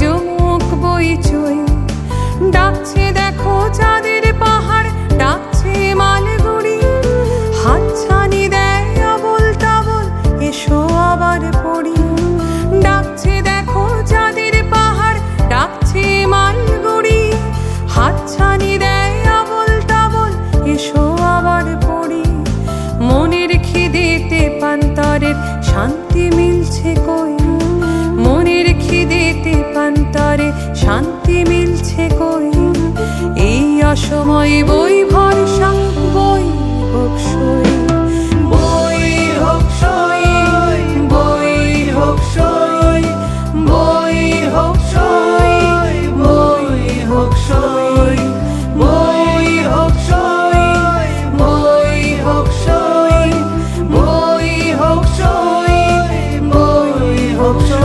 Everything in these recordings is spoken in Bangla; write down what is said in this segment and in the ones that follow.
যমুক বইচই, ডাকছে দেখো চাঁদের পাহাড়, ডাকছে মালগুড়ি। হাতছানি দেয় আবল তাবল, এসো আবার পড়ি। ডাকছে দেখো চাঁদের পাহাড়, ডাকছে মালগুড়ি। হাতছানি দেয় আবল তাবল, এসো আবার পড়ি। মনের খিদেতে পান্তরের শান্তি মিলছে কই, মনের খিদেতে পান্তরে শান্তি মিলছে কই। এই অসময় বই ভরসা, বই হোক সই, বই হোক সই, বই হোক সই, বই হোক সই, বই হোক সই, বই হোক সই, বই হোক সই, বই হোক সই, বই হোক সই।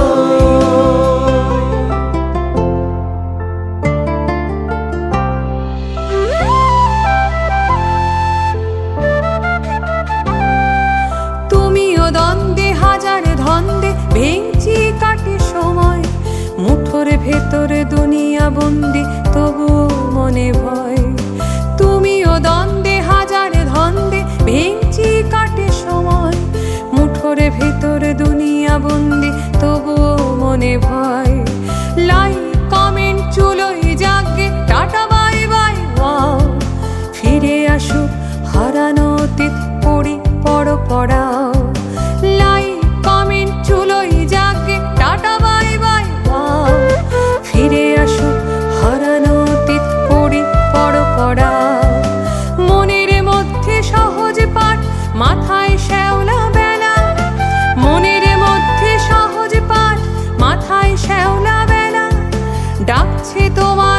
তুমিও দ্বন্দ্বে হাজার ধন্দে ভেঙচি কাটে সময়, মুঠোর ভেতরে দুনিয়া বন্দি তবুও মনে ভয়। তুমিও দ্বন্দ্বে হাজার ধন্দে ভেঙচি কাটে সময়, মুঠোর ভেতরে দুনিয়া বন্দি তবুও মনে ভয়। লাইক কমেন্ট চুলোই জাগে, টাটা বাই বাই ওয়াও। ফিরে আসুক হারানো অতীত, পড়ি পড়ো পড়াও। লাইক কমেন্ট চুলোই জাগে, টাটা বাই বাই ওয়াও। ফিরে আসুক হারানো অতীত, পড়ি পড়ো পড়াও। মনের মধ্যে সহজ পাঠ, মাথায় শ্যাওলা বেলা। মনের মধ্যে সহজ পাঠ, মাথায় শ্যাওলা বেলা। ডাকছে তোমার